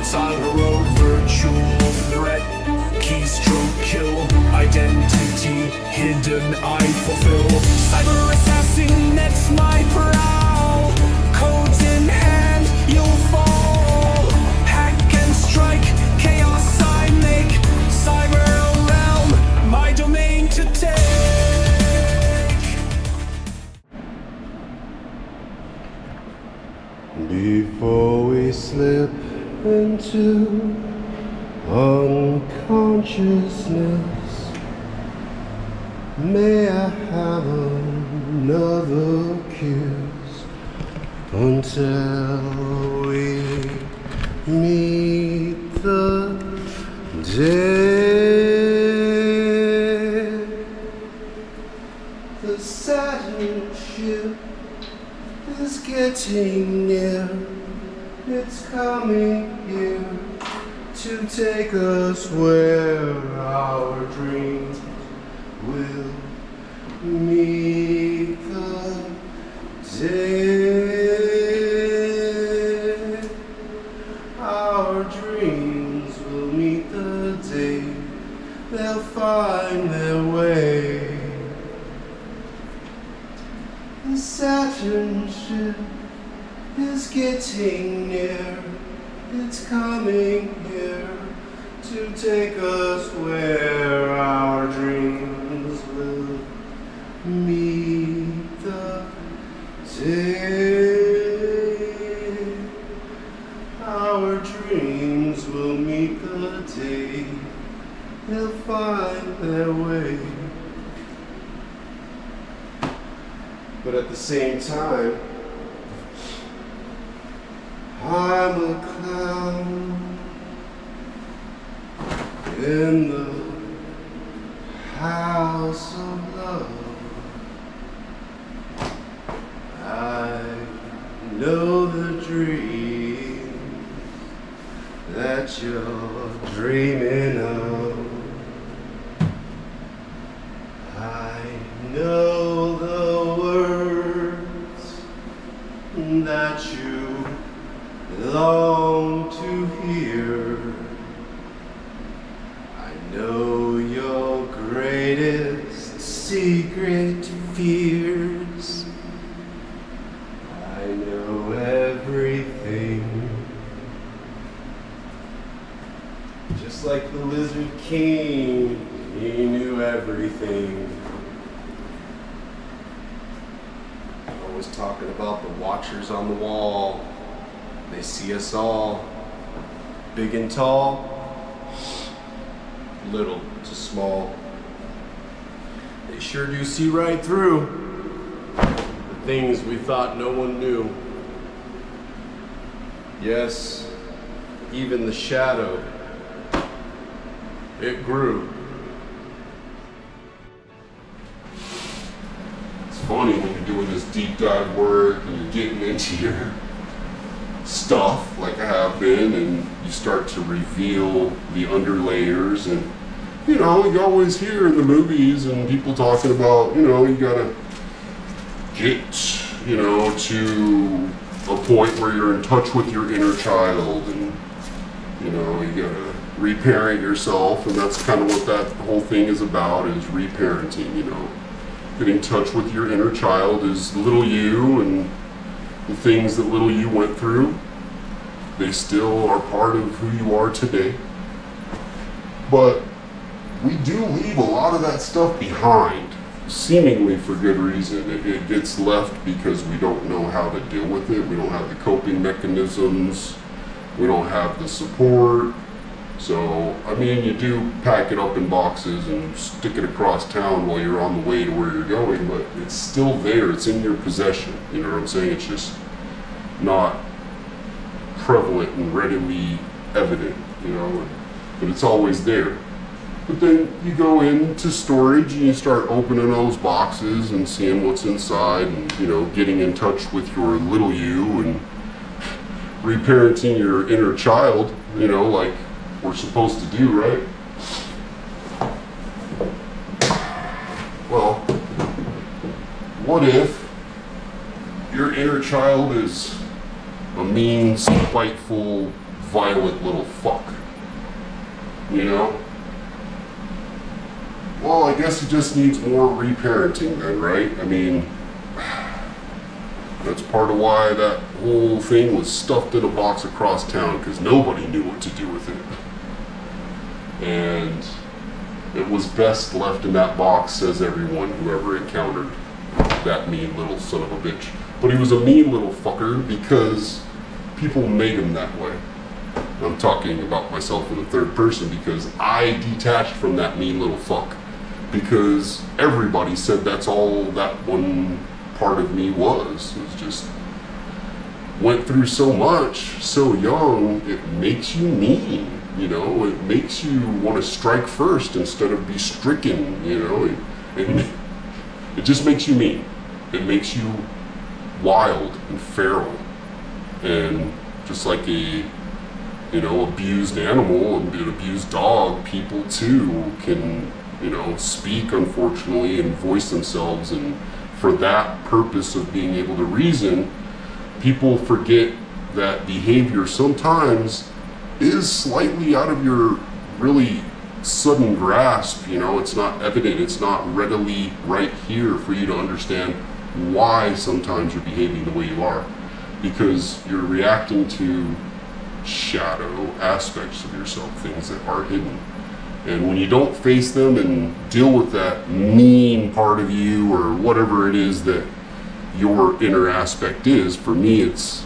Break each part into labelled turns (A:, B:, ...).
A: Tyro, virtual threat, keystroke kill, identity hidden, I fulfill. Cyber assassin, that's my prowl. Codes in hand, you'll fall. Hack and strike, chaos I make. Cyber realm, my domain to take.
B: Before we slip into unconsciousness, may I have another kiss until we meet the dead. The Saturn ship is getting near. It's coming here to take us where our dreams will meet the day. Our dreams will meet the day. They'll find their way. The Saturn ship is getting near. It's coming here to take us where our dreams will meet the day. Our dreams will meet the day. They'll find their way. But at the same time, I'm a clown in the house of love. I know the dream that you're dreaming of. I know the words that you long to hear. I know your greatest secret fears. I know everything. Just like the Lizard King, he knew everything. Always talking about the watchers on the wall. They see us all, big and tall, little to small. They sure do see right through the things we thought no one knew. Yes, even the shadow, it grew.
C: It's funny when you're doing this deep dive work and you're getting into your stuff like I have been, and you start to reveal the underlayers. And you always hear in the movies and people talking about, you gotta get, to a point where you're in touch with your inner child, and you gotta reparent yourself, and that's kind of what that whole thing is about, is reparenting. Getting in touch with your inner child is little you, and the things that little you went through, they still are part of who you are today. But we do leave a lot of that stuff behind, seemingly for good reason. It gets left because we don't know how to deal with it. We don't have the coping mechanisms. We don't have the support. So, you do pack it up in boxes and stick it across town while you're on the way to where you're going, but it's still there. It's in your possession. You know what I'm saying? It's just not prevalent and readily evident, but it's always there. But then you go into storage and you start opening those boxes and seeing what's inside, and getting in touch with your little you and reparenting your inner child, like we're supposed to do, right? Well, what if your inner child is a mean, spiteful violent little fuck. You know? Well, I guess he just needs more reparenting then, right? I mean, that's part of why that whole thing was stuffed in a box across town, because nobody knew what to do with it. And it was best left in that box, says everyone who ever encountered that mean little son of a bitch. But he was a mean little fucker because people made him that way. I'm talking about myself in the third person because I detached from that mean little fuck, because everybody said that's all that one part of me was. It was just, went through so much so young, it makes you mean. You know, it makes you want to strike first instead of be stricken, you know. It just makes you mean. It makes you wild and feral. And just like a, you know, abused animal, an abused dog, people too can, you know, speak, unfortunately, and voice themselves. And for that purpose of being able to reason, people forget that behavior sometimes is slightly out of your really sudden grasp. You know, it's not evident, it's not readily right here for you to understand why sometimes you're behaving the way you are, because you're reacting to shadow aspects of yourself, things that are hidden. And when you don't face them and deal with that mean part of you, or whatever it is that your inner aspect is, for me it's,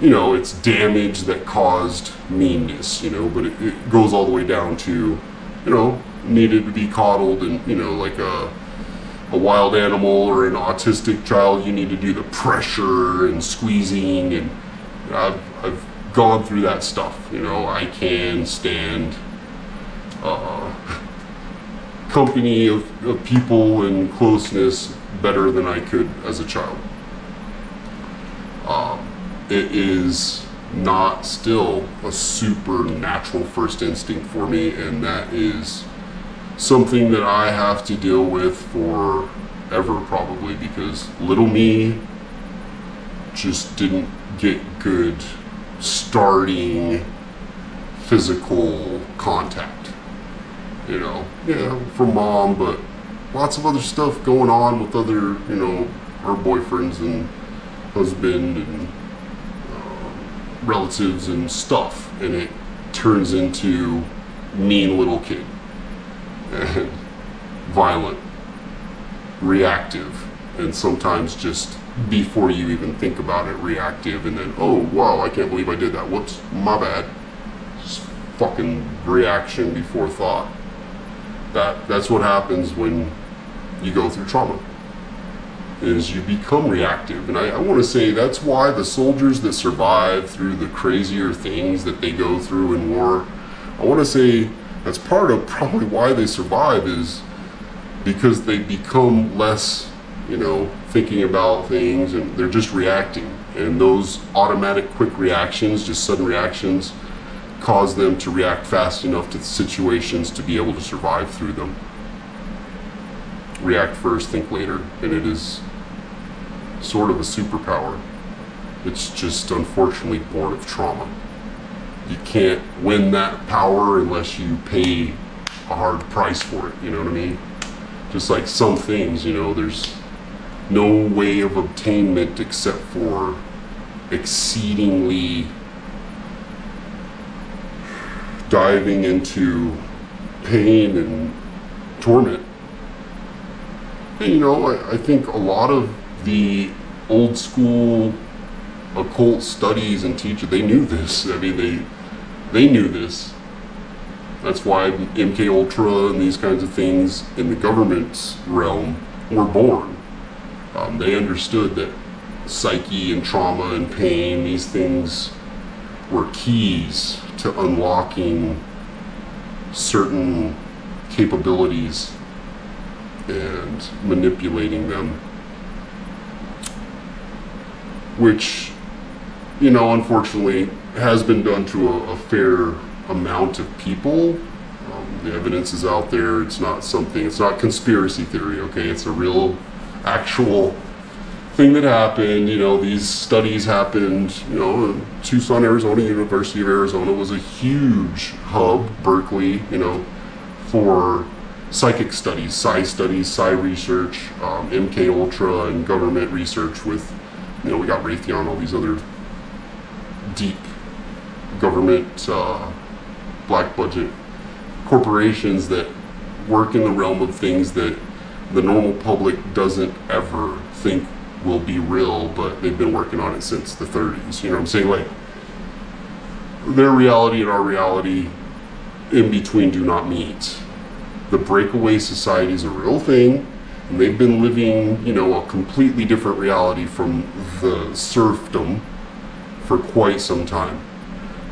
C: you know, it's damage that caused meanness, you know, but it goes all the way down to, you know, needed to be coddled, and, you know, like a wild animal or an autistic child, you need to do the pressure and squeezing, and I've gone through that stuff, you know. I can stand company of people and closeness better than I could as a child. It is not still a supernatural first instinct for me, and that is something that I have to deal with forever probably, because little me just didn't get good starting physical contact, you know. Yeah, from mom, but lots of other stuff going on with other, you know, her boyfriends and husband and relatives and stuff, and it turns into mean little kid and violent, reactive, and sometimes just before you even think about it, reactive, and then, oh wow, I can't believe I did that, whoops, my bad. Just fucking reaction before thought. That's what happens when you go through trauma, is you become reactive. And I want to say that's why the soldiers that survive through the crazier things that they go through in war, I want to say that's part of probably why they survive, is because they become less, you know, thinking about things, and they're just reacting. And those automatic quick reactions, just sudden reactions, cause them to react fast enough to the situations to be able to survive through them. React first, think later, and it is sort of a superpower. It's just unfortunately born of trauma. You can't win that power unless you pay a hard price for it, you know what I mean? Just like some things, you know, there's no way of obtainment except for exceedingly diving into pain and torment. And, you know, I think a lot of the old school occult studies and teachers, they knew this. I mean, they knew this. That's why MK Ultra and these kinds of things in the government's realm were born. They understood that psyche and trauma and pain, these things were keys to unlocking certain capabilities and manipulating them, which, you know, unfortunately has been done to a fair amount of people. The evidence is out there. It's not conspiracy theory, okay? It's a real, actual thing that happened. These studies happened. Tucson, Arizona, University of Arizona was a huge hub, Berkeley, for psychic studies, psi research, MK Ultra, and government research with, we got Raytheon, all these other deep government, black budget corporations that work in the realm of things that the normal public doesn't ever think will be real, but they've been working on it since the 30s. You know what I'm saying? Like, their reality and our reality in between do not meet. The breakaway society is a real thing, and they've been living, a completely different reality from the serfdom for quite some time.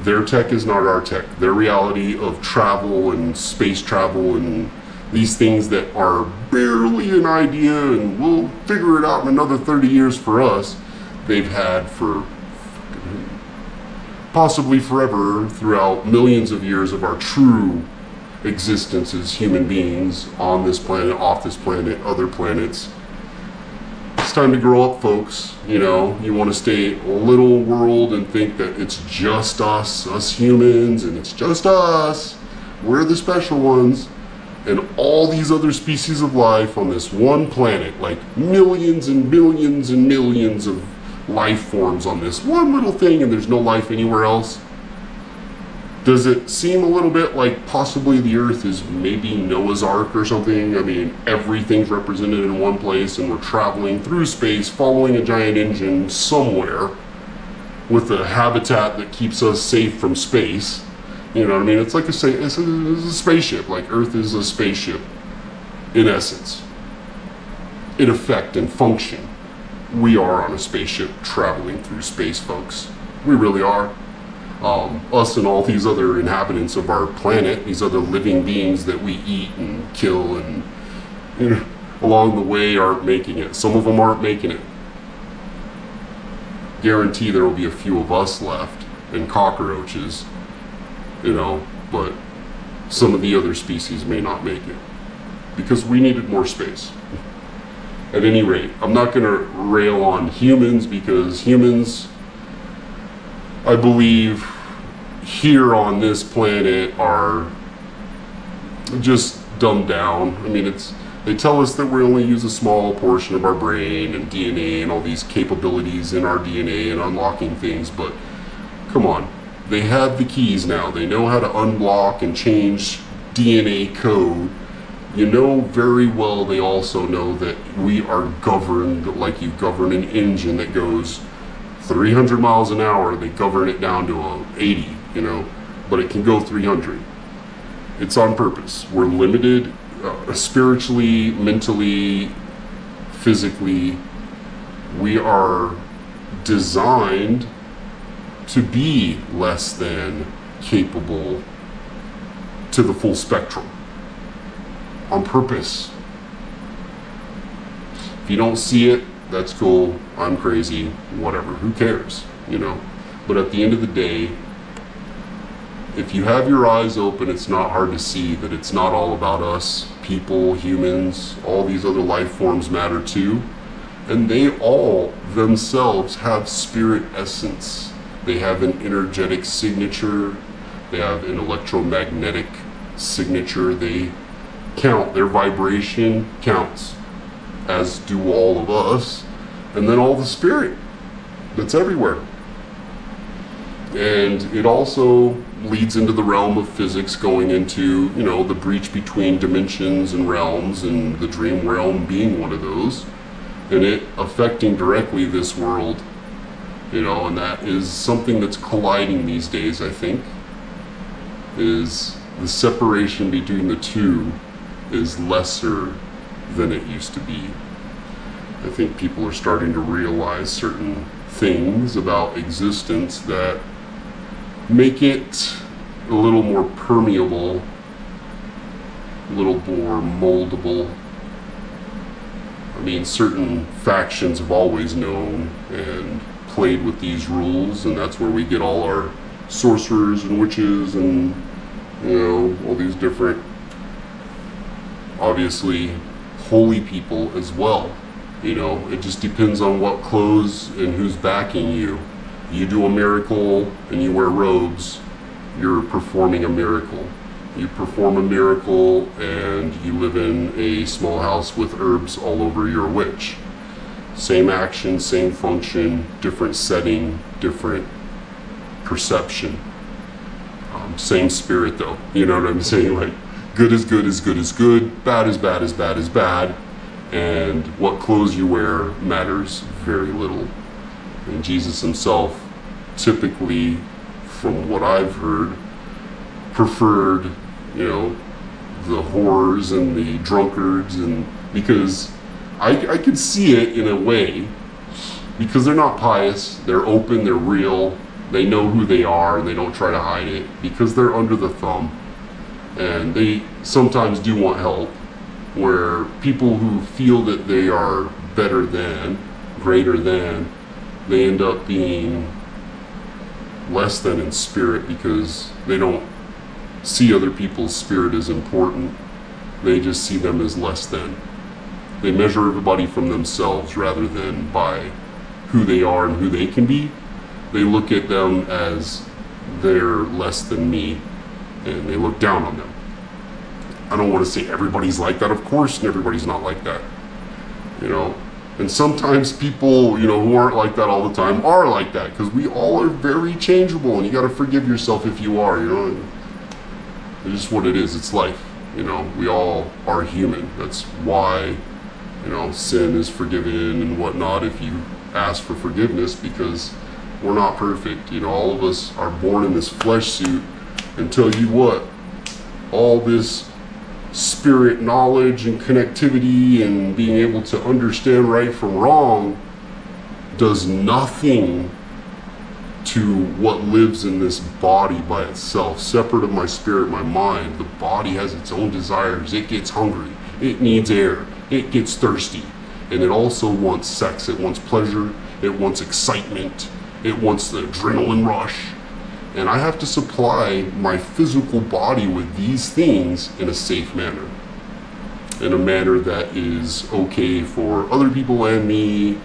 C: Their tech is not our tech. Their reality of travel and space travel and these things that are barely an idea and we'll figure it out in another 30 years for us, they've had for possibly forever throughout millions of years of our true existence as human beings on this planet, off this planet, other planets. It's time to grow up, folks. You want to stay little world and think that it's just us humans, and it's just us. We're the special ones. And all these other species of life on this one planet, like millions and millions and millions of life forms on this one little thing, and there's no life anywhere else. Does it seem a little bit like possibly the Earth is maybe Noah's Ark or something? I mean, everything's represented in one place, and we're traveling through space, following a giant engine somewhere with a habitat that keeps us safe from space. You know what I mean? It's like it's a spaceship. Like, Earth is a spaceship in essence, in effect and function. We are on a spaceship traveling through space, folks. We really are. Us and all these other inhabitants of our planet, these other living beings that we eat and kill and along the way aren't making it. Some of them aren't making it. Guarantee there will be a few of us left and cockroaches, but some of the other species may not make it because we needed more space. At any rate, I'm not going to rail on humans because humans, I believe, here on this planet are just dumbed down. I mean, they tell us that we only use a small portion of our brain and DNA and all these capabilities in our DNA and unlocking things, but come on. They have the keys now. They know how to unblock and change DNA code. Very well they also know that we are governed like you govern an engine that goes 300 miles an hour. They govern it down to 80, but it can go 300. It's on purpose. We're limited spiritually, mentally, physically. We are designed to be less than capable to the full spectrum on purpose. If you don't see it, that's cool. I'm crazy, whatever, who cares, But at the end of the day, if you have your eyes open, it's not hard to see that it's not all about us. People, humans, all these other life forms matter too. And they all themselves have spirit essence. They have an energetic signature. They have an electromagnetic signature. They count. Their vibration counts, as do all of us. And then all the spirit that's everywhere. And it also leads into the realm of physics, going into, the breach between dimensions and realms, and the dream realm being one of those, and it affecting directly this world. And that is something that's colliding these days, I think, is the separation between the two is lesser than it used to be. I think people are starting to realize certain things about existence that make it a little more permeable, a little more moldable. I mean, certain factions have always known and played with these rules, and that's where we get all our sorcerers and witches and all these different, obviously holy people as well. It just depends on what clothes and who's backing you. You do a miracle and you wear robes, you're performing a miracle. You perform a miracle and you live in a small house with herbs all over, you're a witch. Same action, same function, different setting, different perception. Same spirit though, you know what I'm saying? Like, good is good is good is good, bad is bad is bad is bad, and what clothes you wear matters very little. And Jesus himself, typically, from what I've heard, preferred, the whores and the drunkards, and because I could see it in a way, because they're not pious, they're open, they're real, they know who they are, and they don't try to hide it, because they're under the thumb, and they sometimes do want help, where people who feel that they are better than, greater than, they end up being less than in spirit, because they don't see other people's spirit as important. They just see them as less than. They measure everybody from themselves rather than by who they are and who they can be. They look at them as they're less than me, and they look down on them. I don't want to say everybody's like that, of course, and everybody's not like that. And sometimes people, who aren't like that all the time are like that, because we all are very changeable, and you got to forgive yourself if you are, It's just what it is. It's life, We all are human. That's why, sin is forgiven and whatnot if you ask for forgiveness, because we're not perfect. All of us are born in this flesh suit, and tell you what, all this spirit knowledge and connectivity and being able to understand right from wrong does nothing to what lives in this body by itself, separate of my spirit, my mind. The body has its own desires. It gets hungry. It needs air. It gets thirsty. And it also wants sex. It wants pleasure. It wants excitement. It wants the adrenaline rush. And I have to supply my physical body with these things in a safe manner. In a manner that is okay for other people and me,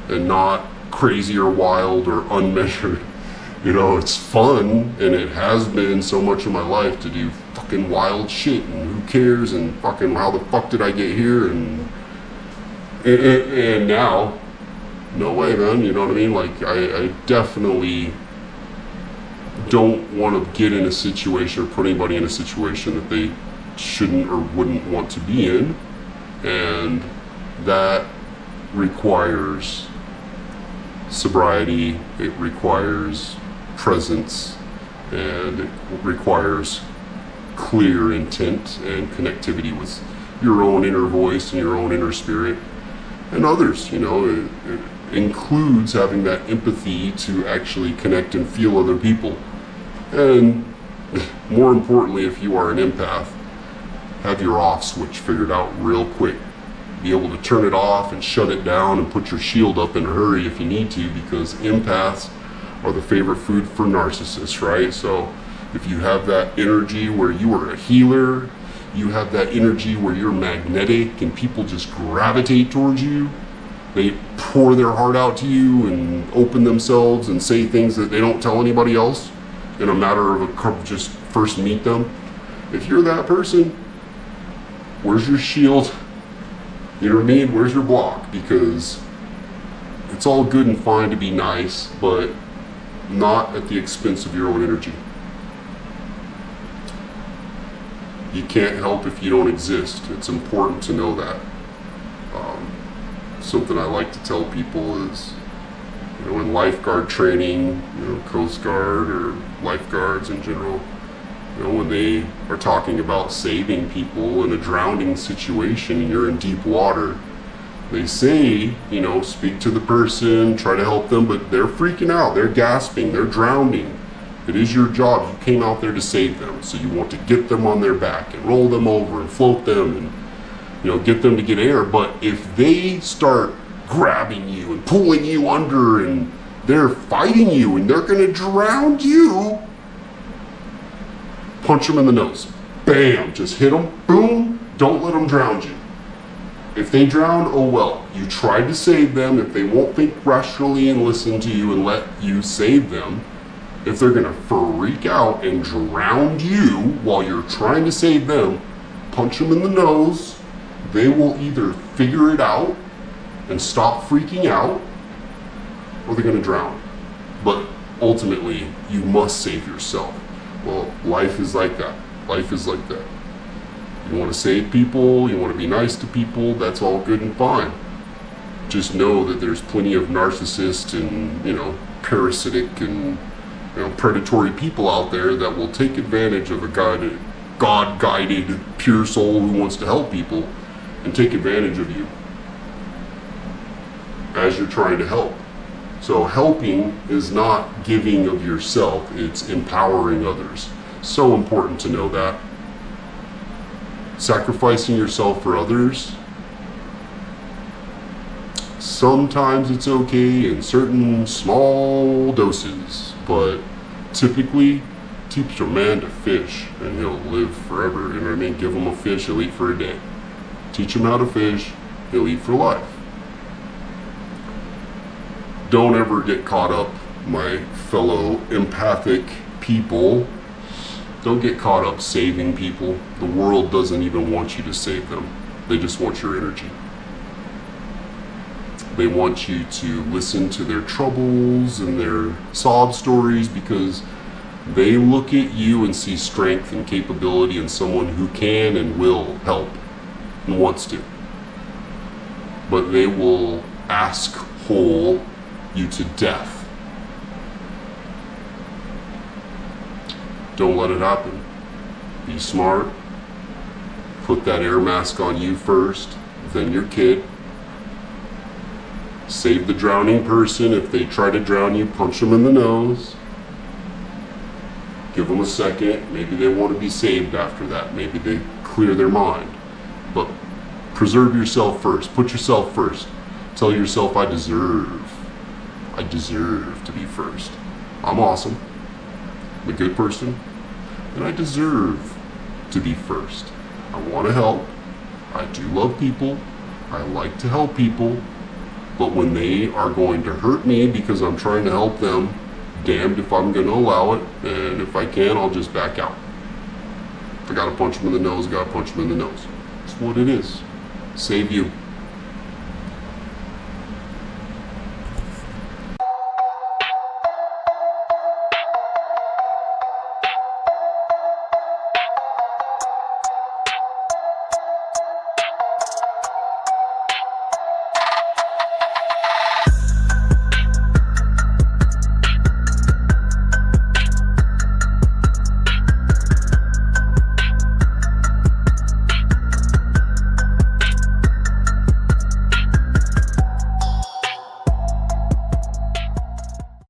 C: and not crazy or wild or unmeasured. It's fun, and it has been so much of my life to do fucking wild shit, and who cares, and fucking how the fuck did I get here, and now, no way, man, you know what I mean? Like, I definitely don't want to get in a situation or put anybody in a situation that they shouldn't or wouldn't want to be in, and that requires sobriety, it requires presence, and it requires clear intent and connectivity with your own inner voice and your own inner spirit and others. It includes having that empathy to actually connect and feel other people. And more importantly, if you are an empath, have your off switch figured out real quick. Be able to turn it off and shut it down and put your shield up in a hurry if you need to, because empaths are the favorite food for narcissists, right? So if you have that energy where you are a healer, you have that energy where you're magnetic and people just gravitate towards you, they pour their heart out to you and open themselves and say things that they don't tell anybody else in a matter of just first meet them. If you're that person, where's your shield? You know what I mean? Where's your block? Because it's all good and fine to be nice, but not at the expense of your own energy. You can't help if you don't exist. It's important to know that. Something I like to tell people is, in lifeguard training, Coast Guard or lifeguards in general, when they are talking about saving people in a drowning situation and you're in deep water, they say, speak to the person, try to help them, but they're freaking out, they're gasping, they're drowning. It is your job. You came out there to save them, so you want to get them on their back and roll them over and float them and get them to get air. But if they start grabbing you and pulling you under and they're fighting you and they're gonna drown you, punch them in the nose. Bam, just hit them, boom, don't let them drown you. If they drown, oh well. You tried to save them. If they won't think rationally and listen to you and let you save them, if they're gonna freak out and drown you while you're trying to save them, punch them in the nose. They will either figure it out and stop freaking out, or they're gonna drown. But ultimately, you must save yourself. Well, life is like that. Life is like that. You want to save people, you want to be nice to people, that's all good and fine. Just know that there's plenty of narcissists and, parasitic and, predatory people out there that will take advantage of a God-guided, pure soul who wants to help people and take advantage of you as you're trying to help. So helping is not giving of yourself, it's empowering others. So important to know that. Sacrificing yourself for others, sometimes it's okay in certain small doses, but typically teach a man to fish and he'll live forever. You know what I mean? Give him a fish, he'll eat for a day. Teach him how to fish, he'll eat for life. Don't ever get caught up, my fellow empathic people. Don't get caught up saving people. The world doesn't even want you to save them. They just want your energy. They want you to listen to their troubles and their sob stories because they look at you and see strength and capability in someone who can and will help and wants to. But they will ask whole you to death. Don't let it happen. Be smart. Put that air mask on you first, then your kid. Save the drowning person. If they try to drown you, punch them in the nose. Give them a second. Maybe they want to be saved after that. Maybe they clear their mind. But preserve yourself first. Put yourself first. Tell yourself, I deserve to be first. I'm awesome. I'm a good person. And I deserve to be first. I want to help. I do love people. I like to help people. But when they are going to hurt me because I'm trying to help them, damned if I'm going to allow it. And if I can, I'll just back out. If I got to punch them in the nose, I got to punch them in the nose. That's what it is. Save you.